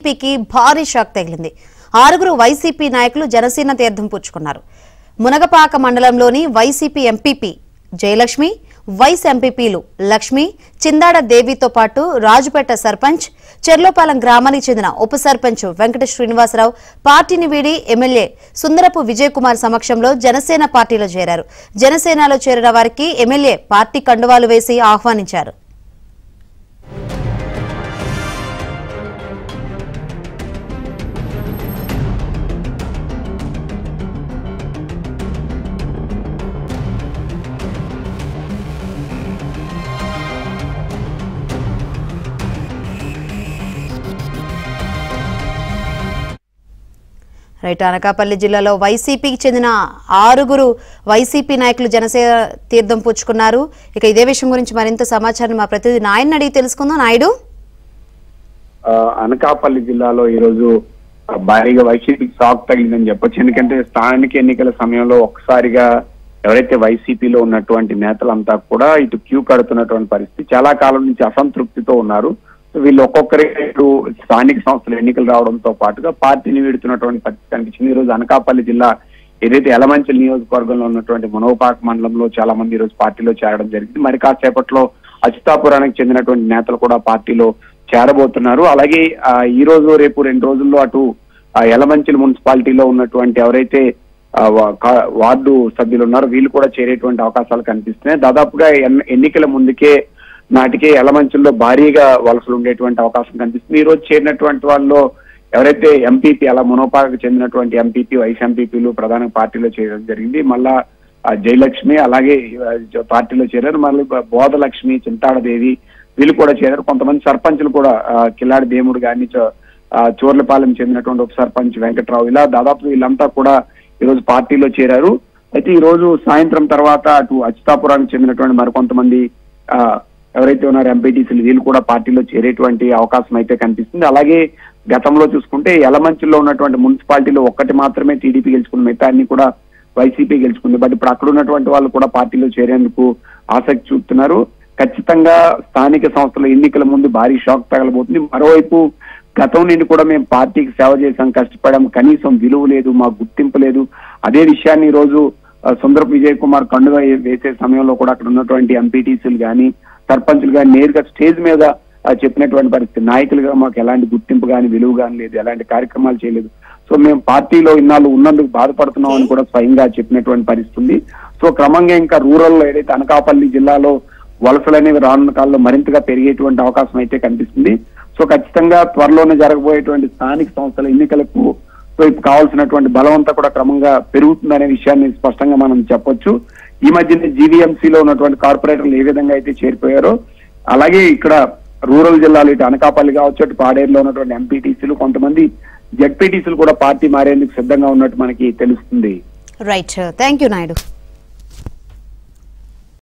వైసీపీకి భారీ షాక్ తగిలింది. 6 వైసీపీ నాయకులు జనసేన తీర్థం పుచ్చుకున్నారు. మునగపాక మండలంలోని వైసీపీ ఎంపీపీ జయలక్ష్మి, వైస్ ఎంపీపీలు లక్ష్మి, చిందాడ దేవితో పాటు రాజుపేట సర్పంచ్, చెర్లోపాలెం గ్రామానికి చెందిన ఉప సర్పంచ్ వెంకట శ్రీనివాసరావు పార్టీని వీడి ఎమ్మెల్యే సుందరపు విజయ్ కుమార్ సమక్షంలో జనసేన పార్టీలో చేరారు. జనసేనలో చేరిన వారికి ఎమ్మెల్యే పార్టీ కండువాలు వేసి ఆహ్వానించారు. అనకాపల్లి జిల్లాలో వైసీపీకి చెందిన 6 వైసీపీ నాయకులు జనసేన తీర్థం పుచ్చుకున్నారు. ఇక ఇదే విషయం గురించి మరింత సమాచారం మా ప్రతినిధి నాయుడు అడిగి తెలుసుకుందాం. నాయుడు, అనకాపల్లి జిల్లాలో ఈ రోజు భారీగా వైసీపీకి షాక్ తగిలిందని చెప్పొచ్చు. ఎందుకంటే స్థానిక ఎన్నికల సమయంలో ఒక్కసారిగా ఎవరైతే వైసీపీలో ఉన్నటువంటి నేతలంతా కూడా ఇటు క్యూ కడుతున్నటువంటి పరిస్థితి, చాలా కాలం నుంచి అసంతృప్తితో ఉన్నారు. వీళ్ళు ఒక్కొక్కరి స్థానిక సంస్థల ఎన్నికలు రావడంతో పాటుగా పార్టీని వీడుతున్నటువంటి పరిస్థితి కనిపించింది. ఈ రోజు అనకాపల్లి జిల్లా ఏదైతే యలమంచిలి నియోజకవర్గంలో ఉన్నటువంటి మునగపాక మండలంలో చాలా మంది ఈ రోజు పార్టీలో చేరడం జరిగింది. మరి కాసేపట్లో అచ్యుతాపురానికి చెందినటువంటి నేతలు కూడా పార్టీలో చేరబోతున్నారు. అలాగే ఈ రోజు రేపు 2 రోజుల్లో అటు యలమంచిలి మున్సిపాలిటీలో ఉన్నటువంటి ఎవరైతే వార్డు సభ్యులు ఉన్నారో వీళ్ళు కూడా చేరేటువంటి అవకాశాలు కనిపిస్తున్నాయి. దాదాపుగా ఎన్నికల ముందుకే నాటికే యలమంచిల్లో భారీగా వలసలు ఉండేటువంటి అవకాశం కనిపిస్తుంది. ఈ రోజు చేరినటువంటి వాళ్ళు ఎవరైతే ఎంపీపీ అలా మునగపాకకు చెందినటువంటి ఎంపీపీ, వైస్ ఎంపీపీలు ప్రధాన పార్టీలో చేరడం జరిగింది. మళ్ళా జయలక్ష్మి అలాగే పార్టీలో చేరారు. మళ్ళీ బోధలక్ష్మి, చింతాడదేవి వీళ్ళు కూడా చేరారు. కొంతమంది సర్పంచులు కూడా కిల్లాడి దేముడు గాని, చోర్లపాలెం చెందినటువంటి ఉప సర్పంచ్ వెంకట్రావు, ఇలా దాదాపు వీళ్ళంతా కూడా ఈ రోజు పార్టీలో చేరారు. అయితే ఈ రోజు సాయంత్రం తర్వాత అటు అచ్యుతాపురానికి చెందినటువంటి మరికొంతమంది ఎవరైతే ఉన్నారో ఎంపీటీసీలు వీళ్ళు కూడా పార్టీలో చేరేటువంటి అవకాశం అయితే కనిపిస్తుంది. అలాగే గతంలో చూసుకుంటే యలమంచిలో ఉన్నటువంటి మున్సిపాలిటీలో ఒక్కటి మాత్రమే టీడీపీ గెలుచుకుంది, మిగతా అన్ని కూడా వైసీపీ గెలుచుకుంది. బట్ ఇప్పుడు అక్కడ ఉన్నటువంటి వాళ్ళు కూడా పార్టీలో చేరేందుకు ఆసక్తి చూపుతున్నారు. ఖచ్చితంగా స్థానిక సంస్థల ఎన్నికల ముందు భారీ షాక్ తగలబోతుంది. మరోవైపు గతం నుండి కూడా మేము పార్టీకి సేవ చేశాం, కష్టపడాం, కనీసం విలువ లేదు, మాకు గుర్తింపు లేదు. అదే విషయాన్ని ఈ రోజు సుందరపు విజయ్ కుమార్ కండుగా వేసే సమయంలో కూడా అక్కడ ఉన్నటువంటి ఎంపీటీసీలు కానీ సర్పంచులు కానీ నేరుగా స్టేజ్ మీద చెప్పినటువంటి పరిస్థితి. నాయకులుగా మాకు ఎలాంటి గుర్తింపు కానీ విలువ కానీ లేదు, ఎలాంటి కార్యక్రమాలు చేయలేదు. సో మేము పార్టీలో ఇన్నాళ్ళు ఉన్నందుకు బాధపడుతున్నాం అని కూడా స్వయంగా చెప్పినటువంటి పరిస్థితి ఉంది. సో క్రమంగా ఇంకా రూరల్ లో ఏదైతే అనకాపల్లి జిల్లాలో వలసలు అనేవి రానున్న కాలంలో మరింతగా పెరిగేటువంటి అవకాశం అయితే కనిపిస్తుంది. సో ఖచ్చితంగా త్వరలోనే జరగబోయేటువంటి స్థానిక సంస్థల ఎన్నికలకు కావాల్సినటువంటి బలం అంతా కూడా క్రమంగా పెరుగుతుందనే విషయాన్ని స్పష్టంగా మనం చెప్పొచ్చు. ఈ మధ్యనే జీవీఎంసీలో ఉన్నటువంటి కార్పొరేటర్లు ఏ విధంగా అయితే చేరిపోయారో అలాగే ఇక్కడ రూరల్ జిల్లాలో ఇటు అనకాపల్లి కావచ్చు, అటు పాడేరులో ఉన్నటువంటి ఎంపీటీసీలు, కొంతమంది జెడ్పీటీసీలు కూడా పార్టీ మారేందుకు సిద్ధంగా ఉన్నట్టు మనకి తెలుస్తుంది. Right, thank you Naidu.